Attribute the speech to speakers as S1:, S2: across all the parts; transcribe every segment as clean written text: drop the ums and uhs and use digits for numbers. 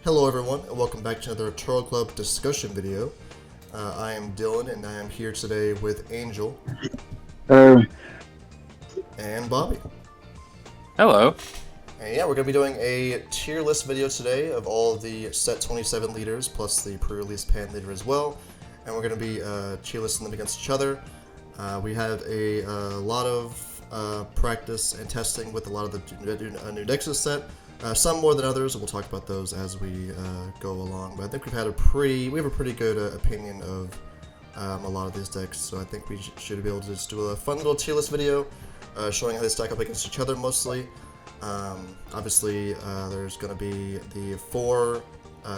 S1: Hello everyone, and welcome back to another Turtle Club discussion video. I am Dylan, and I am here today with Angel
S2: Um,
S1: and Bobby.
S3: Hello.
S1: And yeah, we're going to be doing a tier list video today of all of the set 27 leaders, plus the pre-release pan leader as well. And we're going to be tier listing them against each other. We have a lot of practice and testing with a lot of the new Nexus set. Some more than others, and we'll talk about those as we go along. But I think we have a pretty good opinion of a lot of these decks. So I think we should be able to just do a fun little tier list video, showing how they stack up against each other mostly. Obviously, there's going to be the four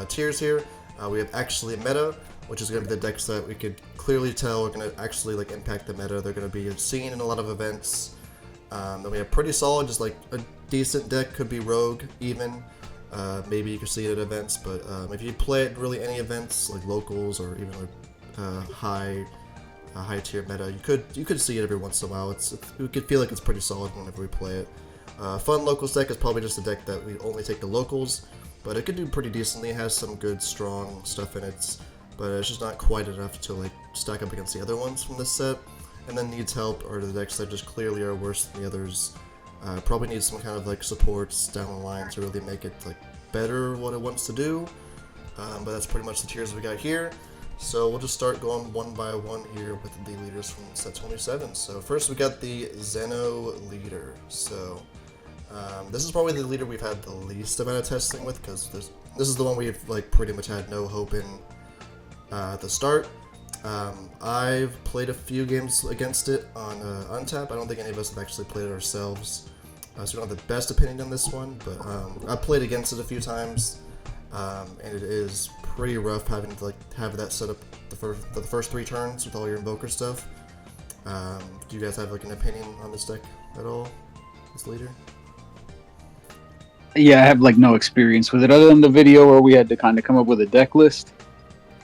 S1: tiers here. We have actually meta, which is going to be the decks that we could clearly tell are going to actually impact the meta. They're going to be seen in a lot of events. Then we have pretty solid, just like a decent deck, could be Rogue even. Maybe you could see it at events, but if you play it in really any events, like locals or even high tier meta, you could see it every once in a while. You could feel like it's pretty solid whenever we play it. Fun locals deck is probably just a deck that we only take the locals, but it could do pretty decently. It has some good, strong stuff in it, but it's just not quite enough to stack up against the other ones from this set. And then needs help are the decks that just clearly are worse than the others. Probably needs some kind of supports down the line to really make it better what it wants to do. But that's pretty much the tiers we got here. So we'll just start going one by one here with the leaders from set 27. So first we got the Zeno leader. So this is probably the leader we've had the least amount of testing with, because this is the one we've pretty much had no hope in at the start. I've played a few games against it on Untap. I don't think any of us have actually played it ourselves, so we don't have the best opinion on this one, but I've played against it a few times, and it is pretty rough having to have that set up the first three turns with all your invoker stuff. Do you guys have an opinion on this deck at all, this leader?
S2: yeah, I have no experience with it other than the video where we had to kind of come up with a deck list.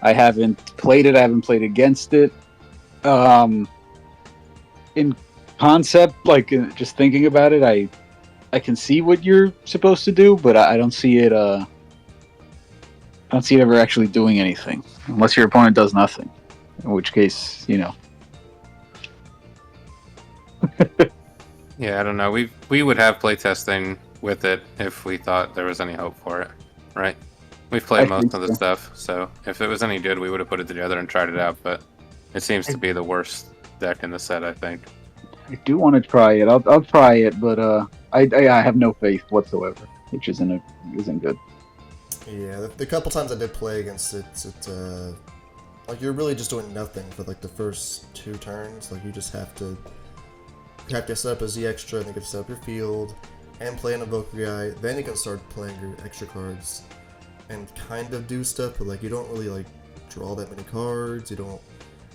S2: I haven't played it. I haven't played against it. In concept, just thinking about it, I can see what you're supposed to do, but I don't see it. I don't see it ever actually doing anything, unless your opponent does nothing. In which case,
S3: Yeah, I don't know. We would have playtesting with it if we thought there was any hope for it, right? We've played most of the stuff, so if it was any good, we would have put it together and tried it out, but it seems to be the worst deck in the set, I think.
S2: I do want to try it. I'll try it, but I have no faith whatsoever, which isn't good.
S1: Yeah, the couple times I did play against it, you're really just doing nothing for the first two turns. You just have to set up a Z extra, and then you can set up your field and play an evoker guy. Then you can start playing your extra cards and kind of do stuff, but you don't really draw that many cards. You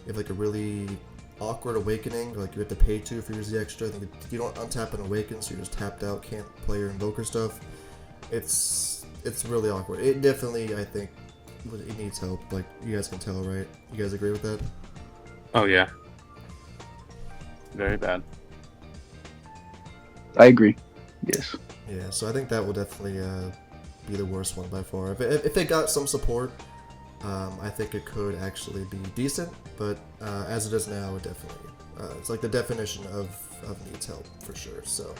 S1: have a really awkward awakening. You have to pay 2 for your Z extra. You don't untap and awaken, so you're just tapped out, can't play your invoker stuff. It's really awkward. It definitely, I think, it needs help. You guys can tell, right? You guys agree with that?
S3: Oh yeah, very bad.
S2: I agree. Yes.
S1: Yeah, so I think that will definitely be the worst one by far. If it got some support, I think it could actually be decent, but as it is now, it definitely it's the definition of needs help for sure. So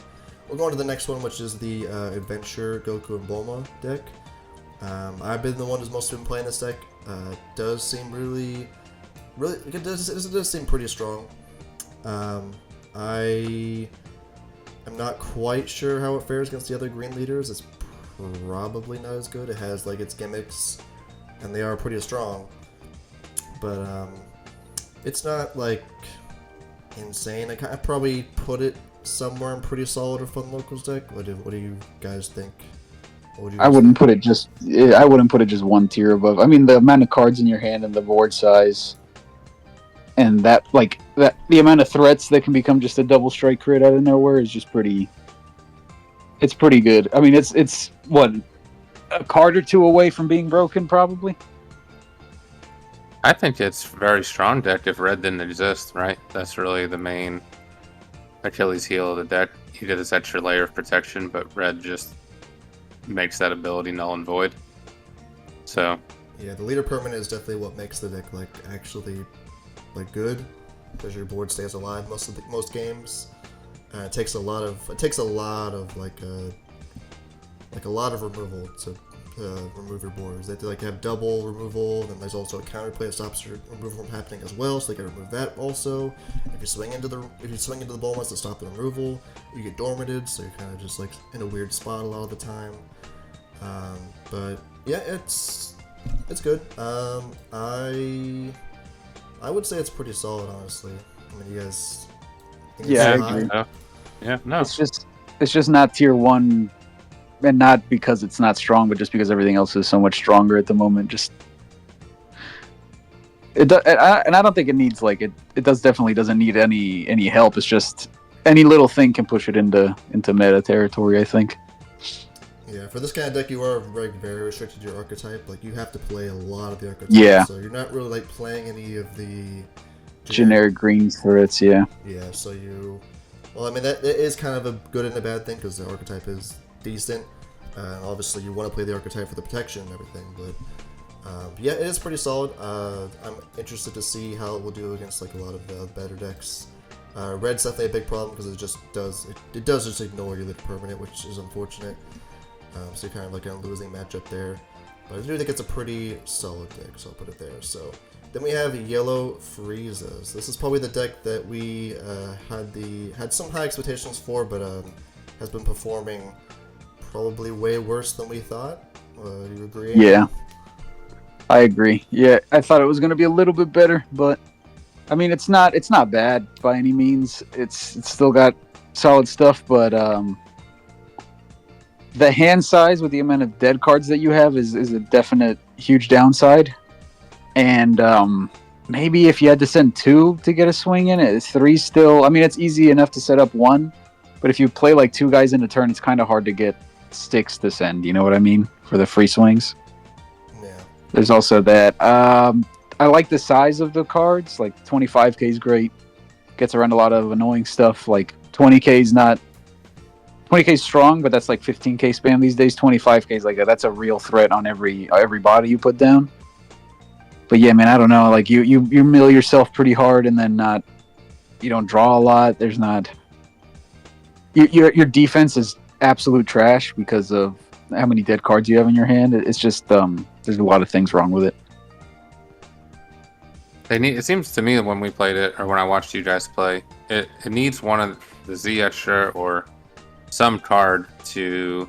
S1: we'll go on to the next one, which is the Adventure Goku and Bulma deck. I've been the one who's mostly been playing this deck. It does seem it does seem pretty strong. I am not quite sure how it fares against the other green leaders. It's probably not as good. It has its gimmicks, and they are pretty strong, but it's not insane. I probably put it somewhere in pretty solid or fun locals deck. What do you guys think?
S2: I wouldn't put it just one tier above. I mean, the amount of cards in your hand and the board size, and that the amount of threats that can become just a double strike crit out of nowhere is just pretty. It's pretty good. I mean, it's what, a card or two away from being broken, probably.
S3: I think it's a very strong deck if red didn't exist, right? That's really the main Achilles heel of the deck. You get this extra layer of protection, but red just makes that ability null and void. So
S1: Yeah, the leader permanent is definitely what makes the deck actually good, because your board stays alive most games. It takes a lot of a lot of removal to remove your boards. They have to have double removal, and then there's also a counterplay that stops your removal from happening as well, so they can remove that also. If you swing into the Bulmas to stop the removal, you get dormanted, so you're kind of just in a weird spot a lot of the time. But yeah, it's good. I would say it's pretty solid, honestly. I mean, you guys.
S2: Yeah, I agree.
S3: Yeah, no.
S2: It's just not tier 1, and not because it's not strong, but just because everything else is so much stronger at the moment. And I don't think it needs it definitely doesn't need any help. It's just any little thing can push it into meta territory, I think.
S1: Yeah, for this kind of deck, you are very restricted to your archetype. You have to play a lot of the archetypes.
S2: Yeah.
S1: So you're not really playing any of the
S2: generic green threats. Yeah.
S1: Yeah. So well, I mean that is kind of a good and a bad thing, because the archetype is decent. Obviously, you want to play the archetype for the protection and everything, but yeah, it is pretty solid. I'm interested to see how it will do against a lot of better decks. Red's definitely a big problem, because it does just ignore your leader permanent, which is unfortunate. So you're kind of in a losing matchup there. But I do think it's a pretty solid deck, so I'll put it there. So then we have yellow Friezas. This is probably the deck that we had some high expectations for, but has been performing probably way worse than we thought. Do you agree?
S2: Yeah, I agree. Yeah, I thought it was going to be a little bit better, but I mean, it's not bad by any means. It's still got solid stuff, but the hand size with the amount of dead cards that you have is a definite huge downside. And maybe if you had to send 2 to get a swing in it, 3 still. I mean, it's easy enough to set up 1, but if you play 2 guys in a turn, it's kind of hard to get 6 to send. You know what I mean? For the free swings.
S1: Yeah.
S2: There's also that. I like the size of the cards. 25k is great. Gets around a lot of annoying stuff. 20k is not. 20k is strong, but that's 15k spam these days. 25k is that's a real threat on every body you put down. But yeah, man, I don't know. You mill yourself pretty hard, and then you don't draw a lot. There's not. Your defense is absolute trash because of how many dead cards you have in your hand. It's just there's a lot of things wrong with it.
S3: It seems to me that when we played it, or when I watched you guys play, it needs one of the Z extra or some card to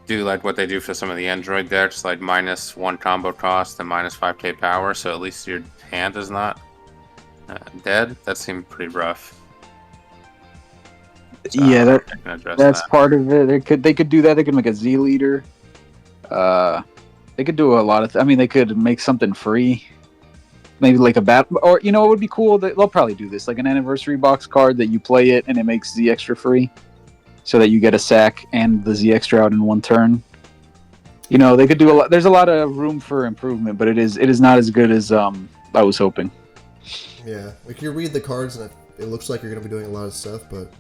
S3: do what they do for some of the Android decks, -1 combo cost and -5k power, so at least your hand is not dead. That seemed pretty rough. So
S2: yeah, that's
S3: that.
S2: part of it. They could do that. They could make a Z leader. They could do a lot of. I mean, they could make something free. Maybe a battle, or it would be cool. They'll probably do this, an anniversary box card that you play it and it makes Z extra free, so that you get a sack and the Z extra out in one turn. They could do a lot. There's a lot of room for improvement, but it is not as good as I was hoping.
S1: Yeah, you read the cards and it looks like you're going to be doing a lot of stuff, but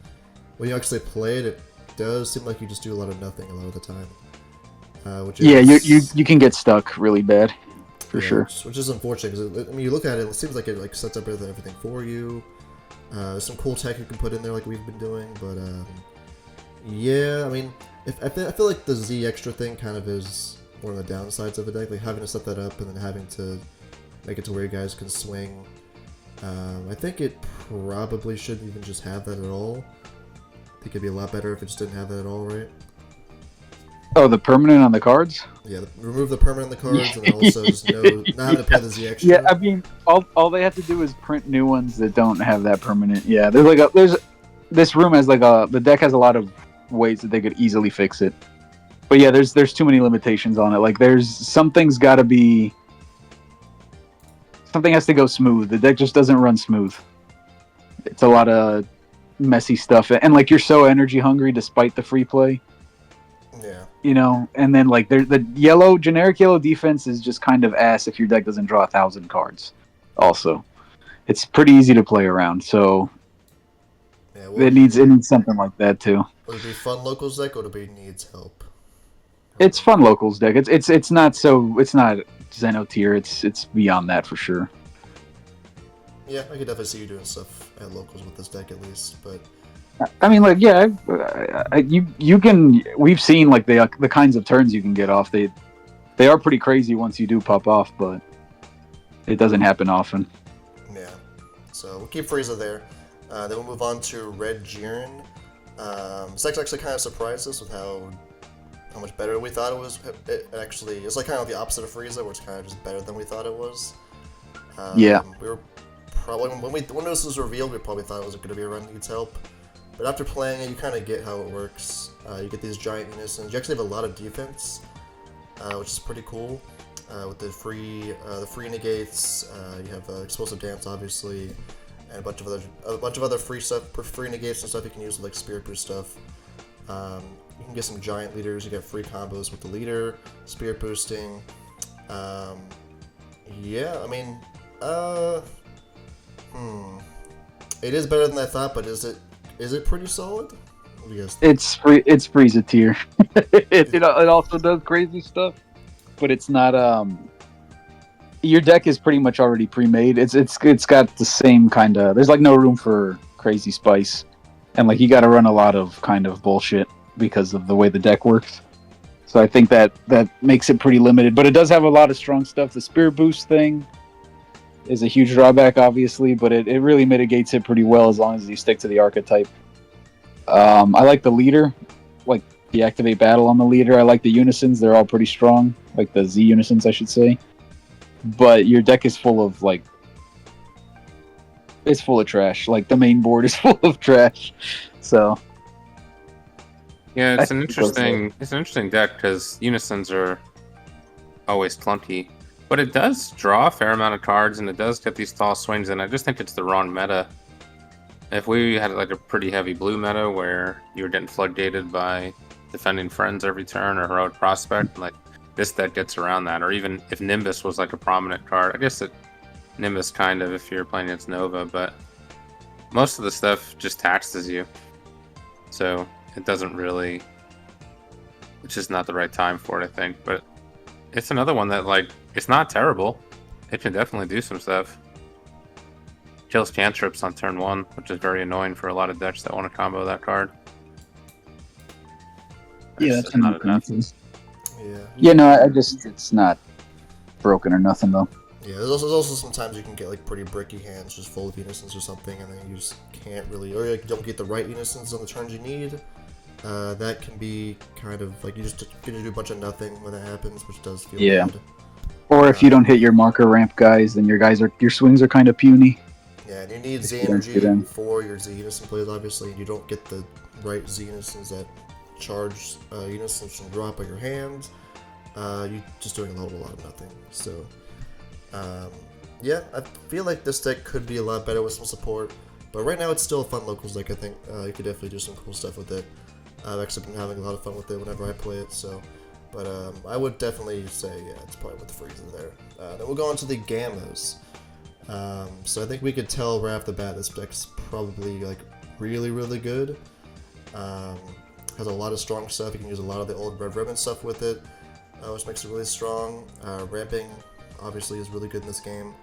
S1: when you actually play it does seem like you just do a lot of nothing a lot of the time.
S2: You can get stuck really bad. For sure.
S1: Which is unfortunate, because you look at it, it seems like it sets up everything for you. There's some cool tech you can put in there we've been doing, but yeah, I mean, I feel like the Z extra thing kind of is one of the downsides of the deck, having to set that up and then having to make it to where you guys can swing. I think it probably shouldn't even just have that at all. I think it'd be a lot better if it just didn't have that at all, right?
S2: Oh, the permanent on the cards?
S1: Yeah, remove the permanent on the cards, and then also just not having to play the Z extra.
S2: Yeah, I mean, all they have to do is print new ones that don't have that permanent. Yeah, there's this room has the deck has a lot of ways that they could easily fix it. But yeah, there's too many limitations on it. There's something has to go smooth. The deck just doesn't run smooth. It's a lot of messy stuff, and you're so energy hungry despite the free play.
S1: Yeah.
S2: And then the generic yellow defense is just kind of ass if your deck doesn't draw 1,000 cards. Also, it's pretty easy to play around, so it needs something like that too.
S1: Would it be fun locals deck, or would it be needs help?
S2: It's fun locals deck. It's not Zeno tier. It's beyond that for sure.
S1: Yeah, I could definitely see you doing stuff at locals with this deck at least, but
S2: I mean, like, yeah, you can. We've seen like the kinds of turns you can get off. They are pretty crazy once you do pop off, but it doesn't happen often.
S1: yeah. So we'll keep Frieza there. Then we'll move on to Red Jiren. This deck actually kind of surprised us with how much better we thought it was. It actually, it's like kind of the opposite of Frieza, where it's kind of just better than we thought it was.
S2: Yeah.
S1: We were probably when this was revealed, we probably thought it was going to be a run that needs help. But after playing it, you kind of get how it works. You get these giant unisons. You actually have a lot of defense, which is pretty cool. With the free negates, you have explosive dance, obviously, and a bunch of other free stuff, free negates and stuff you can use with like spirit boost stuff. You can get some giant leaders. You get free combos with the leader, spirit boosting. Yeah, I mean, it is better than I thought, but is it pretty solid? What do you guys think?
S2: It's Frieza tier. It also does crazy stuff, but it's not. Your deck is pretty much already pre-made. It's got the same kind of. There's like no room for crazy spice, and like you got to run a lot of kind of bullshit because of the way the deck works. So I think that makes it pretty limited, but it does have a lot of strong stuff. The spirit boost thing is a huge drawback, obviously, but it really mitigates it pretty well as long as you stick to the archetype. I like the leader, like the activate battle on the leader. I like the unisons; they're all pretty strong, like the Z unisons, I should say. But your deck is full of like, it's full of trash. Like the main board is full of trash. So
S3: Yeah, it's an interesting deck because unisons are always clunky, but it does draw a fair amount of cards and it does get these tall swings. And I just think it's the wrong meta. If we had like a pretty heavy blue meta where you were getting floodgated by defending friends every turn or heroic prospect, like this deck gets around that. Or even if Nimbus was like a prominent card, I guess Nimbus kind of if you're playing against Nova, but most of the stuff just taxes you. So it doesn't really, it's just not the right time for it, I think. But it's another one that, like, it's not terrible. It can definitely do some stuff. Kills cantrips on turn 1, which is very annoying for a lot of decks that want to combo that card.
S2: yeah,
S3: It's
S2: that's
S3: just not enough.
S1: Yeah.
S2: Yeah, no, it's not broken or nothing though.
S1: Yeah, there's also sometimes you can get like pretty bricky hands just full of unisons or something, and then you just can't really, or like, you don't get the right unisons on the turns you need. That can be kind of like you just gonna do a bunch of nothing when that happens, which does feel bad.
S2: Or if you don't hit your marker ramp guys, then your swings are kind of puny.
S1: Yeah, and you need Z
S2: you don't get
S1: energy
S2: in.
S1: for your Z unison plays, obviously, and you don't get the right Z unisons that charge unisons from drop on your hand. You're just doing a lot of nothing. So, yeah, I feel like this deck could be a lot better with some support, but right now it's still a fun locals deck. I think you could definitely do some cool stuff with it. I've actually been having a lot of fun with it whenever I play it. So, but I would definitely say yeah, it's probably with the Frieza there. Then we'll go on to the Gammas. So I think we could tell right off the bat this deck's probably like really good. Has a lot of strong stuff. You can use a lot of the old Red Ribbon stuff with it, which makes it really strong. Ramping obviously is really good in this game,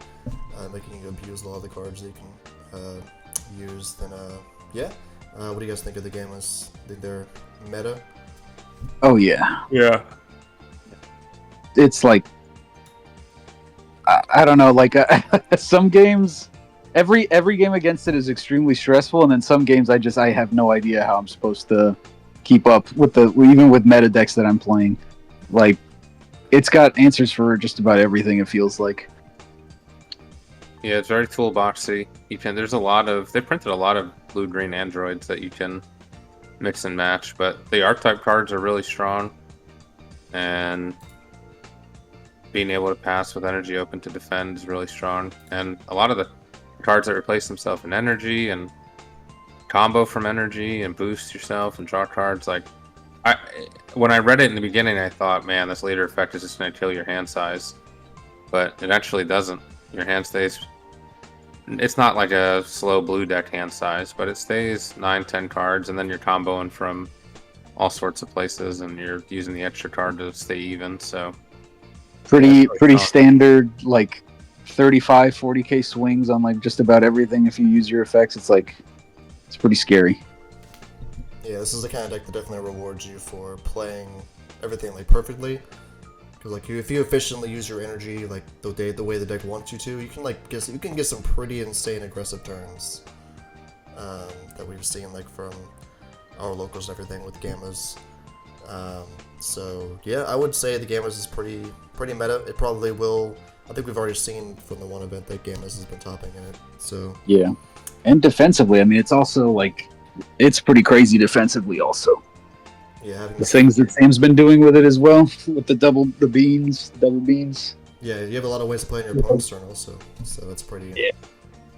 S1: making you abuse a lot of the cards that you can use. Then yeah, what do you guys think of the Gammas? Think they're meta?
S2: Oh yeah,
S3: Yeah.
S2: it's like I don't know, like some games, every game against it is extremely stressful, and then some games I have no idea how I'm supposed to keep up with even with meta decks that I'm playing. Like, it's got answers for just about everything. It feels like.
S3: Yeah, it's very toolboxy. They printed a lot of blue-green androids that you can mix and match, but the archetype cards are really strong, and being able to pass with energy open to defend is really strong. And a lot of the cards that replace themselves in energy and combo from energy and boost yourself and draw cards, like when I read it in the beginning, I thought, man, this leader effect is just going to kill your hand size, but it actually doesn't. Your hand stays. It's not like a slow blue deck hand size, but it stays 9-10 cards, and then you're comboing from all sorts of places, and you're using the extra card to stay even. So
S2: Pretty
S3: strong.
S2: standard, like 35, 40k swings on like just about everything. If you use your effects, it's pretty scary.
S1: Yeah, this is the kind of deck that definitely rewards you for playing everything like perfectly. Because like if you efficiently use your energy like the way the deck wants you to, you can get some pretty insane aggressive turns that we've seen like from our locals and everything with Gammas. So yeah, I would say the Gammas is pretty meta. It probably will. I think we've already seen from the one event that Gammas has been topping in it. So
S2: yeah, and defensively, I mean, it's also like it's pretty crazy defensively. Also,
S1: yeah, having
S2: the things that Sam's been doing with it as well, with the double beans.
S1: Yeah, you have a lot of ways to play in your opponent's turn also, so that's pretty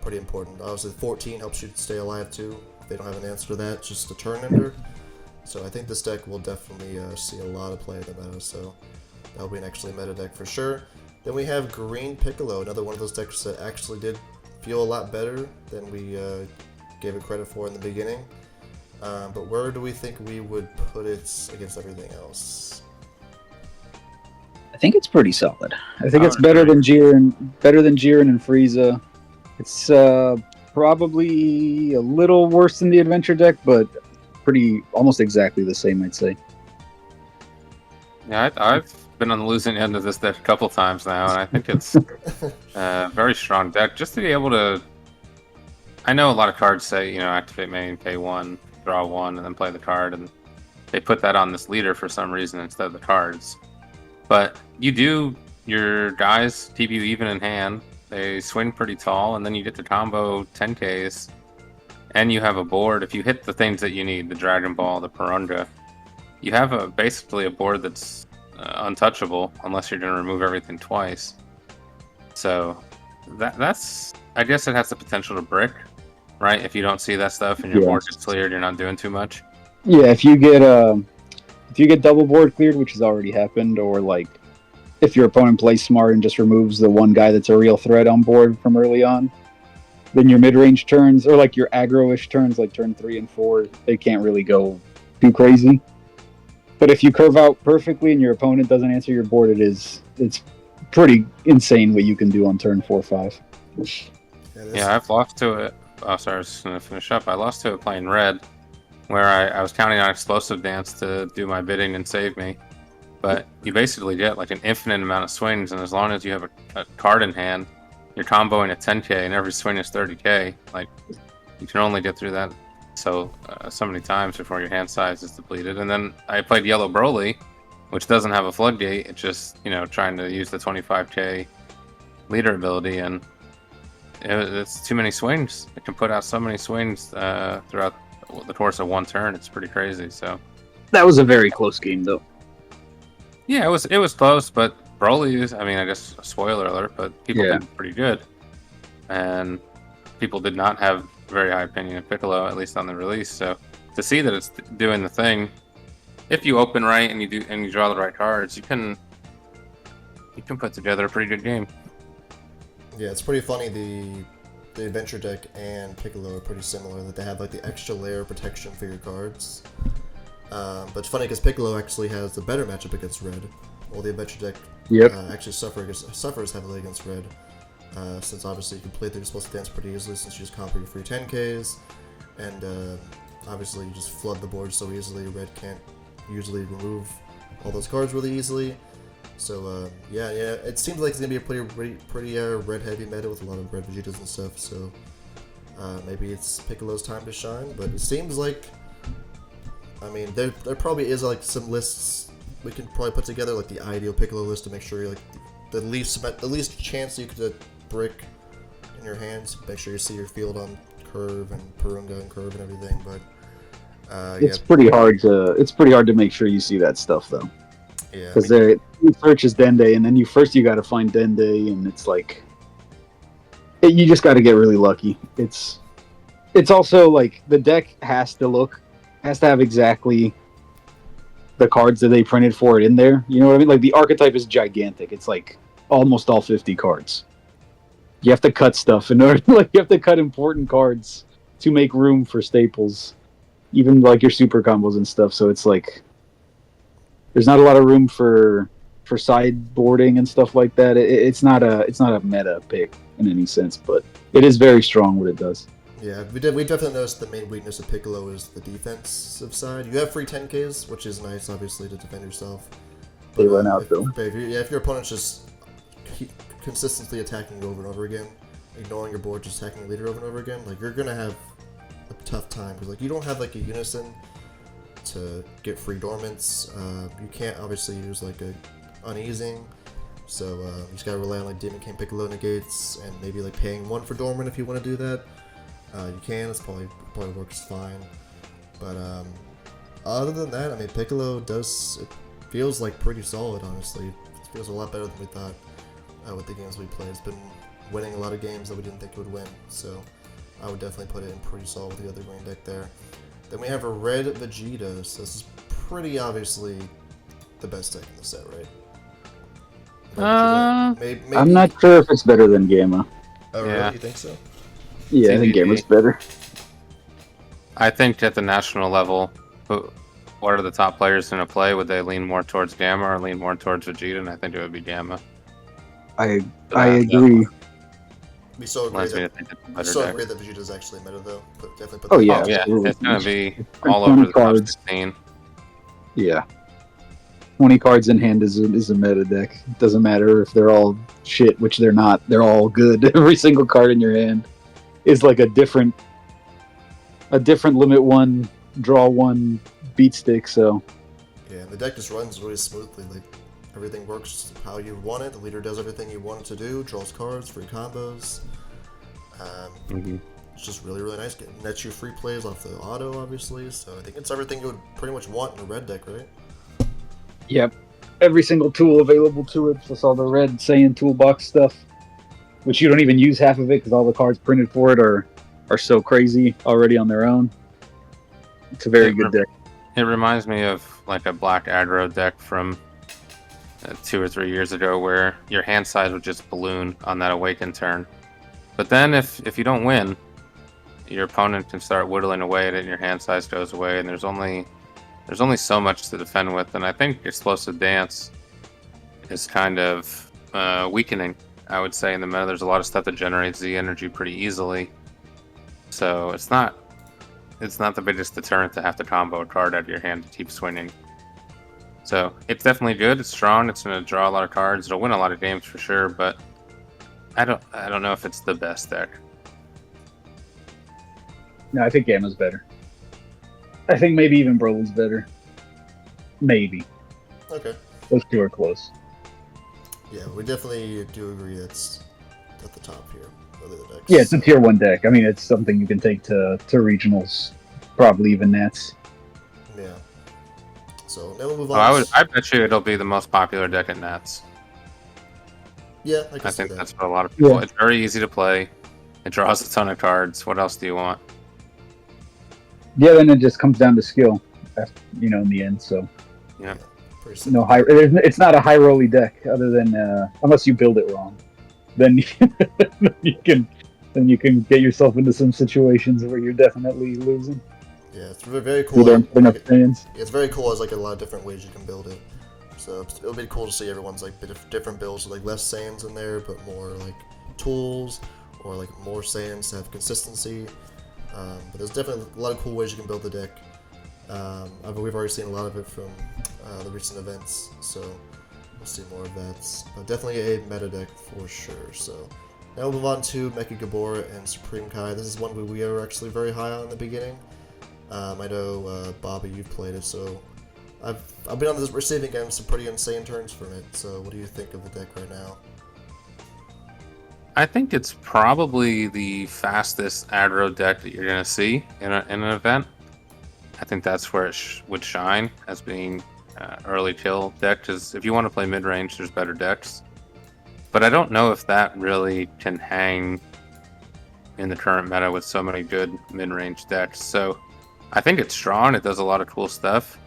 S1: important. Obviously, 14 helps you stay alive too. If they don't have an answer to that, just a turn ender. So I think this deck will definitely see a lot of play in the meta, so that'll be an actually meta deck for sure. Then we have Green Piccolo, another one of those decks that actually did feel a lot better than we gave it credit for in the beginning. But where do we think we would put it against everything else?
S2: I think it's pretty solid. I think it's better than Jiren and Frieza. It's probably a little worse than the adventure deck, but almost exactly the same, I'd say.
S3: Yeah, I've been on the losing end of this deck a couple times now, and I think it's a very strong deck. Just to be able to, I know a lot of cards say, activate main, pay 1, draw 1, and then play the card, and they put that on this leader for some reason instead of the cards. But your guys keep you even in hand. They swing pretty tall, and then you get to combo 10Ks, and you have a board. If you hit the things that you need, the Dragon Ball, the Porunga, you have basically a board that's untouchable unless you're going to remove everything twice. So that's, I guess it has the potential to brick, right? If you don't see that stuff and your board gets cleared, you're not doing too much.
S2: Yeah, if you get double board cleared, which has already happened, or like if your opponent plays smart and just removes the one guy that's a real threat on board from early on, then your mid-range turns, or like your aggro-ish turns, like turn 3 and 4, they can't really go too crazy. But if you curve out perfectly and your opponent doesn't answer your board, it's pretty insane what you can do on turn 4 5.
S3: Yeah, I've lost to it. Oh, sorry, I was just going to finish up. I lost to it playing red, where I was counting on Explosive Dance to do my bidding and save me. But you basically get like an infinite amount of swings, and as long as you have a card in hand, you're comboing a 10k, and every swing is 30k. Like, you can only get through that so many times before your hand size is depleted. And then I played Yellow Broly, which doesn't have a floodgate. It's just, trying to use the 25k leader ability, and it's too many swings. It can put out so many swings throughout the course of one turn. It's pretty crazy. So
S2: that was a very close game, though.
S3: Yeah, it was close, but Broly is, I guess, spoiler alert, but people did pretty good. And people did not have a very high opinion of Piccolo, at least on the release. So to see that it's doing the thing, if you open right and you draw the right cards, you can put together a pretty good game.
S1: Yeah, it's pretty funny. The adventure deck and Piccolo are pretty similar, that they have like the extra layer of protection for your cards. But it's funny because Piccolo actually has the better matchup against red, while the adventure deck actually suffers heavily against red, since obviously you can play the Explosive Dance pretty easily since you just combo your free 10Ks, and obviously you just flood the board so easily. Red can't usually remove all those cards really easily. So yeah, it seems like it's gonna be a pretty red heavy meta with a lot of red Vegetas and stuff. So maybe it's Piccolo's time to shine, but it seems like, there probably is like some lists we can probably put together, like the ideal Piccolo list to make sure you're like the least chance you could brick in your hands. Make sure you see your field on curve and Porunga and curve and everything. But
S2: it's pretty hard to make sure you see that stuff though.
S1: Yeah,
S2: because you search is Dende, and then you got to find Dende, and it's like you just got to get really lucky. It's also like the deck has to have exactly the cards that they printed for it in there. You know what I mean? Like the archetype is gigantic. It's like almost all 50 cards. You have to cut stuff in order. Like you have to cut important cards to make room for staples. even like your super combos and stuff. So it's like there's not a lot of room for sideboarding and stuff like that. It's not a meta pick in any sense, but it is very strong what it does.
S1: Yeah, we definitely noticed the main weakness of Piccolo is the defensive side. You have free 10Ks, which is nice, obviously, to defend yourself. But,
S2: They run out though.
S1: if your opponent's just consistently attacking you over and over again, ignoring your board, just attacking your leader over and over again, like you're gonna have a tough time because like you don't have like a unison to get free dormants. You can't obviously use like a uneasing, so you just gotta rely on like Demon King Piccolo negates and maybe like paying 1 for dormant if you want to do that. You can. It's probably works fine. But other than that, I mean, Piccolo it feels like pretty solid. Honestly, it feels a lot better than we thought with the games we played. It's been winning a lot of games that we didn't think it would win. So I would definitely put it in pretty solid with the other green deck there. Then we have a red Vegeta. So this is pretty obviously the best deck in the set, right? Maybe.
S2: I'm not sure if it's better than Gamma.
S1: Oh,
S3: Yeah.
S1: really? You think so?
S2: Yeah, I think Gamma's better.
S3: I think at the national level, what are the top players going to play? Would they lean more towards Gamma or lean more towards Vegeta? And I think it would be Gamma.
S2: I agree.
S1: We so agree
S3: Reminds me
S1: that,
S3: to think it's a better deck.
S1: Vegeta's actually meta though. Definitely put
S2: Oh,
S1: that
S2: yeah.
S3: Oh yeah,
S2: absolutely.
S3: it's going to be
S2: And
S3: all over
S2: 20
S3: the top
S2: cards.
S3: 16.
S2: Yeah. 20 cards in hand is a meta deck. It doesn't matter if they're all shit, which they're not. They're all good. Every single card in your hand is like a different limit 1, draw 1 beat stick, so
S1: Yeah, the deck just runs really smoothly. Like everything works how you want it. The leader does everything you want it to do. Draws cards, free combos. It's just really, really nice. Nets you free plays off the auto, obviously. So I think it's everything you would pretty much want in a red deck, right?
S2: yep. Every single tool available to it, plus all the red Saiyan toolbox stuff, which you don't even use half of it because all the cards printed for it are so crazy already on their own. It's a very good deck.
S3: It reminds me of like a black aggro deck from 2 or 3 years ago where your hand size would just balloon on that awaken turn. But then if you don't win, your opponent can start whittling away at it and your hand size goes away, and there's only so much to defend with. And I think Explosive Dance is kind of weakening, I would say, in the meta. There's a lot of stuff that generates Z energy pretty easily. So it's not the biggest deterrent to have to combo a card out of your hand to keep swinging. So it's definitely good. It's strong. It's going to draw a lot of cards. It'll win a lot of games for sure. But I don't know if it's the best deck.
S2: No, I think Gamma's better. I think maybe even Broly's better. Maybe.
S1: Okay.
S2: Those two are close.
S1: Yeah, we definitely do agree it's at the top here. Other decks.
S2: Yeah, it's a tier 1 deck. I mean, it's something you can take to regionals, probably even Nats.
S1: Yeah. So now we'll move on.
S3: I bet you it'll be the most popular deck at Nats.
S1: Yeah, I can
S3: I
S1: see
S3: think
S1: that.
S3: that's what a lot of people.
S2: Yeah.
S3: It's very easy to play. It draws a ton of cards. What else do you want?
S2: Yeah, then it just comes down to skill, in the end. So
S3: Yeah.
S1: Pretty simple.
S2: it's not a high rolly deck, other than unless you build it wrong. Then you can get yourself into some situations where you're definitely losing.
S1: Yeah, it's very
S2: You
S1: cool.
S2: don't have enough fans.
S1: It's very cool. There's like a lot of different ways you can build it. So it'll be cool to see everyone's like different builds, like less Saiyans in there, but more like tools, or like more Saiyans to have consistency. But there's definitely a lot of cool ways you can build the deck. We've already seen a lot of it from the recent events, so we'll see more of that. But definitely a meta deck for sure. So now we'll move on to Mecha Gabbor and Supreme Kai. This is one we were actually very high on in the beginning. I know Bobby, you've played it, so I've been on this receiving end some pretty insane turns from it. So what do you think of the deck right now?
S3: I think it's probably the fastest aggro deck that you're going to see in an event. I think that's where it would shine as being early kill deck, because if you want to play mid-range, there's better decks. But I don't know if that really can hang in the current meta with so many good mid-range decks. So I think it's strong. It does a lot of cool stuff.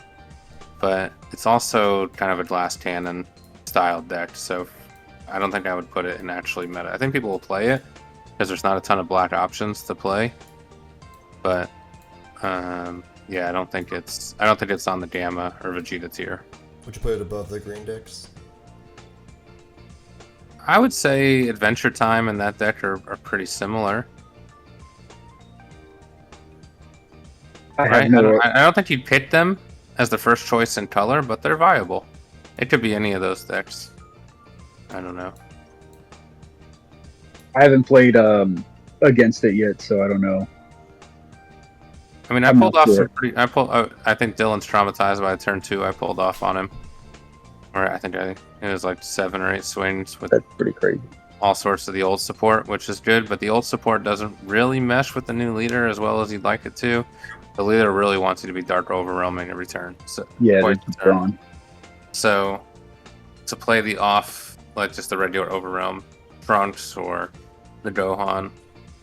S3: But it's also kind of a glass cannon style deck. So I don't think I would put it in actually meta. I think people will play it because there's not a ton of black options to play. But yeah, I don't think it's on the Gamma or Vegeta tier.
S1: Would you put it above the green decks?
S3: I would say Adventure Time and that deck are pretty similar. Right? I don't think you'd pick them as the first choice in color, but they're viable. It could be any of those decks. I don't know.
S2: I haven't played against it yet, so I don't know.
S3: I mean, I pulled off some pretty. I think Dylan's traumatized by turn 2. I pulled off on him, or I think it was like 7 or 8 swings with.
S2: That's pretty crazy.
S3: All sorts of the old support, which is good, but the old support doesn't really mesh with the new leader as well as you'd like it to. The leader really wants you to be Dark Overwhelming every turn. So
S2: yeah, it's gone.
S3: So to play the off, like just the regular Overwhelm, Trunks or the Gohan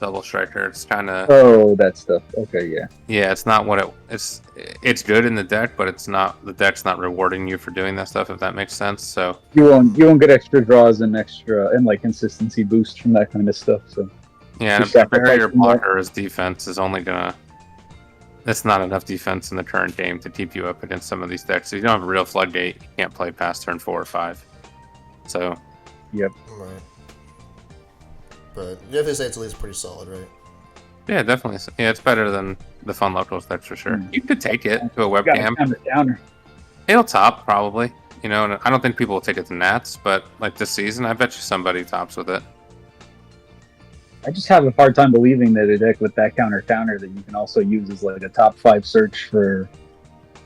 S3: Double Striker, it's kind of
S2: that stuff. Okay, yeah.
S3: Yeah, it's not what it's good in the deck, but the deck's not rewarding you for doing that stuff, if that makes sense. So
S2: you won't get extra draws and like consistency boost from that kind of stuff. So
S3: yeah, and a barrier blocker as defense is only gonna. That's not enough defense in the current game to keep you up against some of these decks. So you don't have a real floodgate. You can't play past turn 4 or 5. So,
S2: yep.
S1: Right. But you definitely say it's at least pretty solid, right?
S3: Yeah, definitely. Yeah, it's better than the Fun Locals decks for sure. You could take it to a webcam.
S2: Counter.
S3: It'll top probably. You know, and I don't think people will take it to Nats, but like this season, I bet you somebody tops with it.
S2: I just have a hard time believing that a deck with that counter that you can also use as like a top 5 search for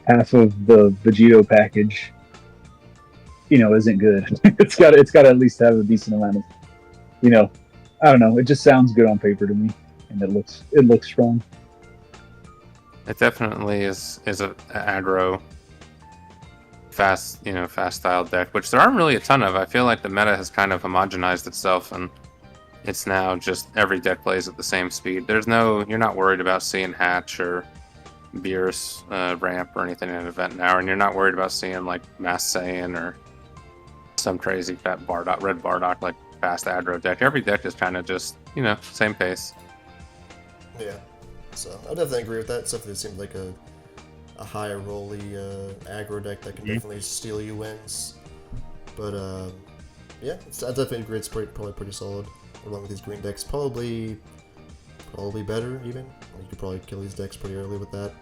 S2: half of the Vegeta package, isn't good. it's got to at least have a decent amount of, I don't know. It just sounds good on paper to me, and it looks strong.
S3: It definitely is a aggro, fast style deck, which there aren't really a ton of. I feel like the meta has kind of homogenized itself, and it's now just every deck plays at the same speed. You're not worried about seeing Hatch or Beerus ramp or anything in an event now, and you're not worried about seeing like Mass Saiyan or some crazy fat red Bardock like fast aggro deck. Every deck is kind of just same pace.
S1: Yeah, so I definitely agree with that. Stuff that seems like a high rolly aggro deck that can definitely steal you wins. But yeah, I definitely agree. It's probably pretty solid. Along with these green decks, probably better even. You could probably kill these decks pretty early with that,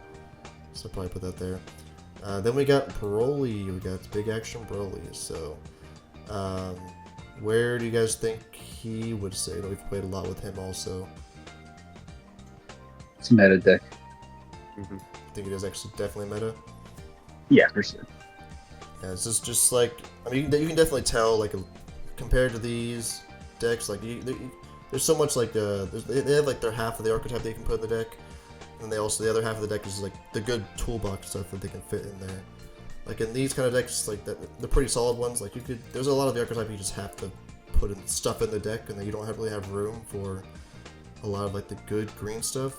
S1: so probably put that there. Then we got Broly. We got Big Action Broly. So, where do you guys think he would say? We've played a lot with him also.
S2: It's a meta deck.
S1: I think it is actually definitely meta.
S2: Yeah, for sure.
S1: Yeah, it's just like you can definitely tell like compared to these decks, like there's so much like they have like their half of the archetype they can put in the deck, and the other half of the deck is like the good toolbox stuff that they can fit in there. Like in these kind of decks, like the pretty solid ones, like there's a lot of the archetype you just have to put stuff in the deck, and then you don't really have room for a lot of like the good green stuff.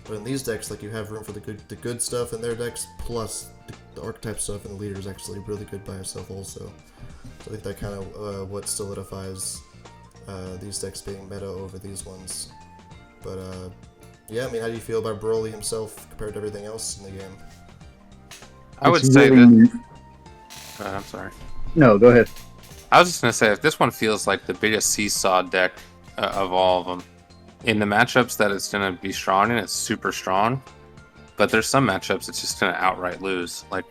S1: But in these decks, like you have room for the good stuff in their decks, plus the archetype stuff, and the leader is actually really good by itself also. So I think that kind of what solidifies these decks being meta over these ones. But yeah, I mean, how do you feel about Broly himself compared to everything else in the game?
S3: I would say that. I'm sorry.
S2: No, go ahead.
S3: I was just gonna say, if this one feels like the biggest seesaw deck of all of them, in the matchups that it's gonna be strong in, it's super strong. But there's some matchups it's just gonna outright lose. Like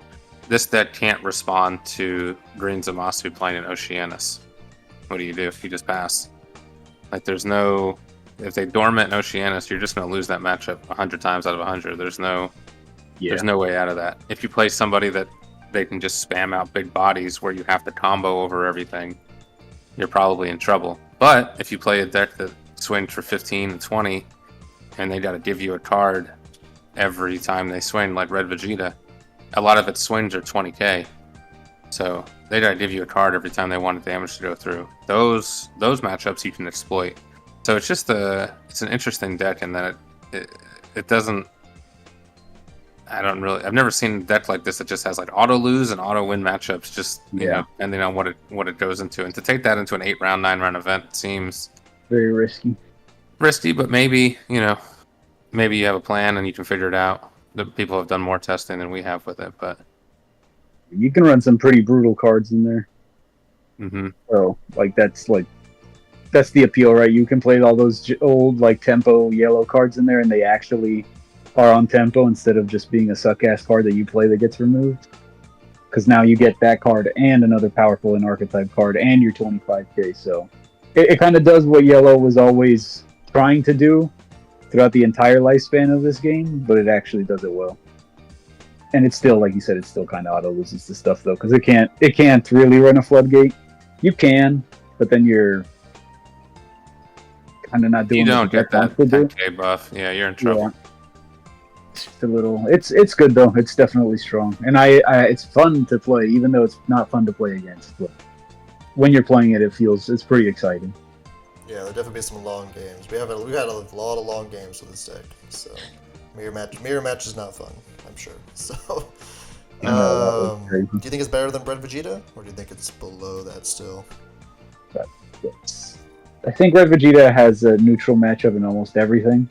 S3: this deck can't respond to Green Zamasu playing in Oceanus. What do? You just pass. Like there's no. If they dormant in Oceanus, you're just gonna lose that matchup 100 times out of 100. There's no way out of that. If you play somebody that they can just spam out big bodies where you have to combo over everything, you're probably in trouble. But if you play a deck that swings for 15 and 20, and they got to give you a card every time they swing, like Red Vegeta, a lot of its swings are 20k. So they got to give you a card every time they want the damage to go through. Those matchups you can exploit. So it's just it's an interesting deck in that it doesn't. I've never seen a deck like this that just has like auto lose and auto win matchups, just you know, depending on what it goes into. And to take that into an 8-round, 9-round event seems
S2: very risky.
S3: But maybe you have a plan and you can figure it out. the people have done more testing than we have with it, but
S2: You can run some pretty brutal cards in there.
S3: hmm
S2: So that's the appeal, right? You can play all those old tempo yellow cards in there, and they actually are on tempo instead of just being a suck ass card that you play that gets removed. Because now you get that card and another powerful and archetype card and your 25k. So it kind of does what yellow was always trying to do throughout the entire lifespan of this game, but it actually does it well. And it's still, like you said, it's still kind of auto loses the stuff though, because it can't really run a floodgate. You can, but then you're kind of not doing.
S3: You don't get that 10k buff. Yeah, you're in trouble.
S2: Yeah. It's just a little. It's good though. It's definitely strong, and it's fun to play, even though it's not fun to play against. But when you're playing it, it's pretty exciting.
S1: Yeah, there'll definitely be some long games. We've had a lot of long games with this deck, so mirror match is not fun, I'm sure. So, do you think it's better than Bread Vegeta, or do you think it's below that still?
S2: I think Red Vegeta has a neutral matchup in almost everything,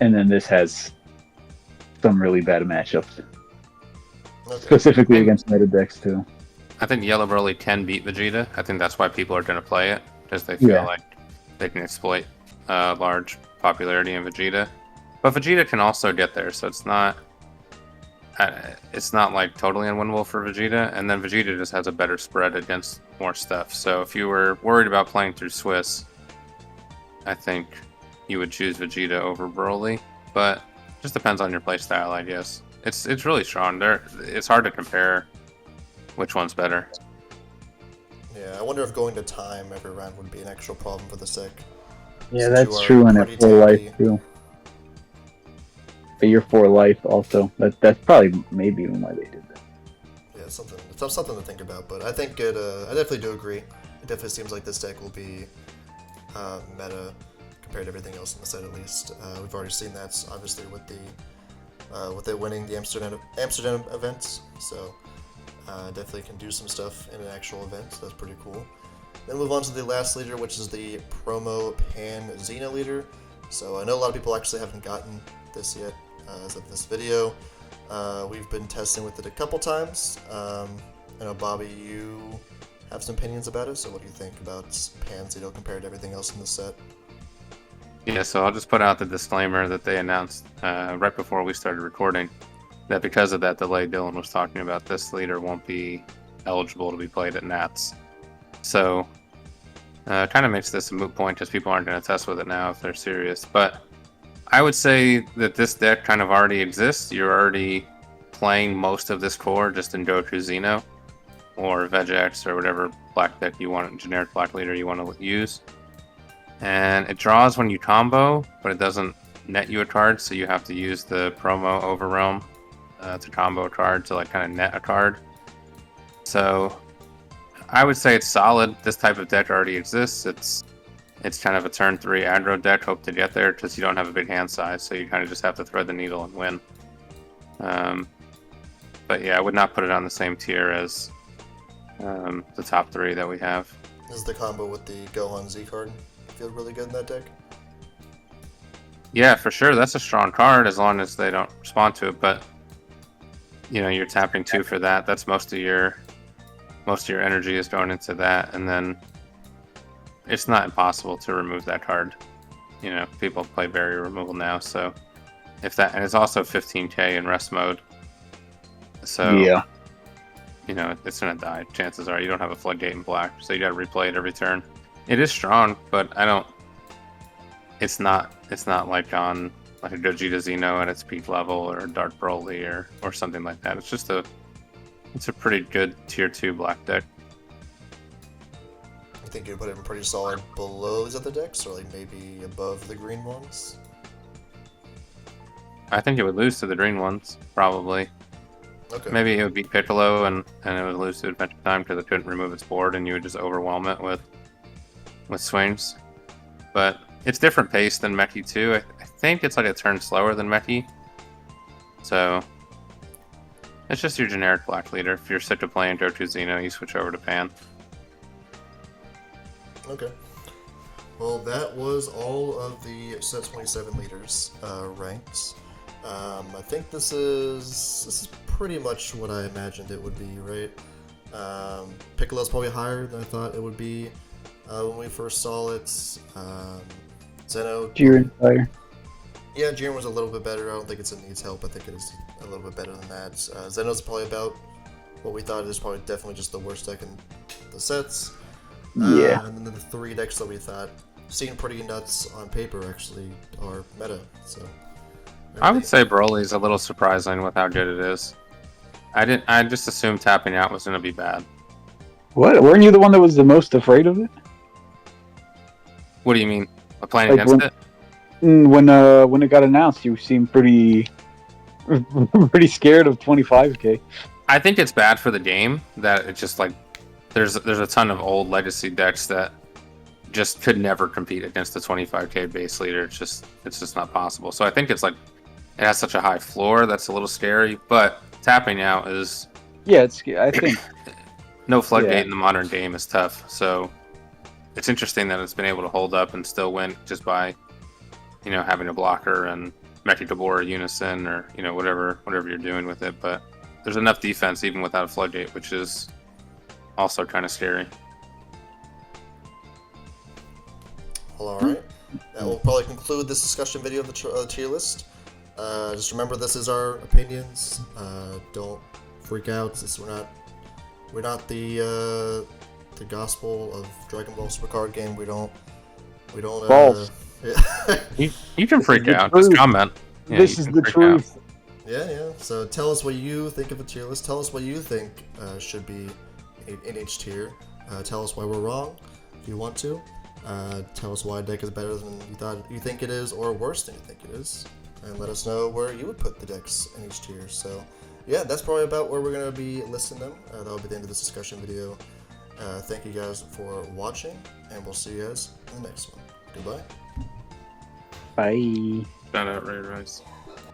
S2: and then this has some really bad matchups, specifically against meta decks too.
S3: I think Yellow Broly can beat Vegeta. I think that's why people are going to play it, because they feel like they can exploit large popularity in Vegeta. But Vegeta can also get there, so it's not like totally unwinnable for Vegeta. And then Vegeta just has a better spread against more stuff. So if you were worried about playing through Swiss, I think you would choose Vegeta over Broly. But it just depends on your playstyle, I guess. It's really strong. It's hard to compare which one's better.
S1: Yeah, I wonder if going to time every round would be an actual problem for this deck.
S2: Yeah, that's true in a full life too. But you're 4 life also. That's probably maybe even why they did that.
S1: Yeah, it's something to think about. But I think I definitely do agree. It definitely seems like this deck will be meta compared to everything else in the set at least. We've already seen that obviously with it winning the Amsterdam events. So definitely can do some stuff in an actual event. So that's pretty cool. Then move on to the last leader, which is the promo Pan Zeno leader. So I know a lot of people actually haven't gotten this yet as of this video. We've been testing with it a couple times. I know, Bobby, you have some opinions about it, so what do you think about Pan Zeno compared to everything else in the set?
S3: Yeah, so I'll just put out the disclaimer that they announced right before we started recording, that because of that delay Dylan was talking about, this leader won't be eligible to be played at Nats. So kind of makes this a moot point because people aren't going to test with it now if they're serious. But I would say that this deck kind of already exists. You're already playing most of this core just in Goku Zeno or Vegex or whatever black deck you want, generic black leader you want to use. And it draws when you combo, but it doesn't net you a card, so you have to use the promo Overrealm to combo a card to like kind of net a card. So I would say it's solid. This type of deck already exists. It's kind of a turn 3 aggro deck. Hope to get there because you don't have a big hand size, so you kind of just have to thread the needle and win. But yeah, I would not put it on the same tier as the top 3 that we have.
S1: Is the combo with the Gohan Z card feel really good in that deck?
S3: Yeah, for sure. That's a strong card as long as they don't respond to it. But you know, you're tapping 2 for that. That's most of your energy is going into that, and then it's not impossible to remove that card. You know, people play barrier removal now, so if that, and it's also 15k in rest mode. So
S2: yeah,
S3: you know, it's gonna die. Chances are you don't have a floodgate in black, so you gotta replay it every turn. It is strong, but it's not like on like a Gogeta Zeno at its peak level or Dark Broly or something like that. It's a pretty good tier 2 black deck.
S1: I think you'd put it in pretty solid below these other decks, or like maybe above the green ones?
S3: I think it would lose to the green ones, probably.
S1: Okay.
S3: Maybe it would beat Piccolo and it would lose to Adventure Time because it couldn't remove its board and you would just overwhelm it with swings. But it's different pace than Meki 2. I think it's like a turn slower than Meki. So it's just your generic black leader. If you're sick of playing Goku Zeno, you switch over to Pan.
S1: Okay. Well, that was all of the set 27 leaders ranked. I think this is pretty much what I imagined it would be, right? Piccolo's probably higher than I thought it would be when we first saw it. Zeno.
S2: Jiren fire.
S1: Yeah, Jiren was a little bit better. I don't think it's a needs help. I think it is a little bit better than that. Zeno's probably about what we thought. It is probably definitely just the worst deck in the sets.
S2: Yeah.
S1: And then the 3 decks that we thought seemed pretty nuts on paper actually are meta. So
S3: I would say Broly's a little surprising with how good it is. I just assumed tapping out was going to be bad.
S2: What? Weren't you the one that was the most afraid of it?
S3: What do you mean? Playing
S2: Like
S3: against it?
S2: When it got announced, you seemed pretty scared of 25k.
S3: I think it's bad for the game that it's just like there's a ton of old legacy decks that just could never compete against the 25k base leader. It's just not possible. So I think it's like it has such a high floor that's a little scary. But tapping out is
S2: I think
S3: no floodgate in the modern game is tough. So it's interesting that it's been able to hold up and still win just by having a blocker and Mecha Gabbor or Unison or whatever you're doing with it. But there's enough defense even without a floodgate, which is also kind of scary.
S1: Well, all right. That will probably conclude this discussion video of the tier list. Just remember, this is our opinions. Don't freak out. We're not the gospel of Dragon Ball Super Card Game. We don't.
S2: False.
S3: You can freak out. Just comment. Yeah,
S2: this is the truth.
S1: Yeah. So tell us what you think of a tier list. Tell us what you think should be in each tier. Tell us why we're wrong if you want to. Tell us why a deck is better than you think it is, or worse than you think it is, and let us know where you would put the decks in each tier. So, yeah, that's probably about where we're gonna be listing them. That'll be the end of this discussion video. Thank you guys for watching, and we'll see you guys in the next one. Goodbye.
S2: Bye.
S3: Shout out Ray Rice.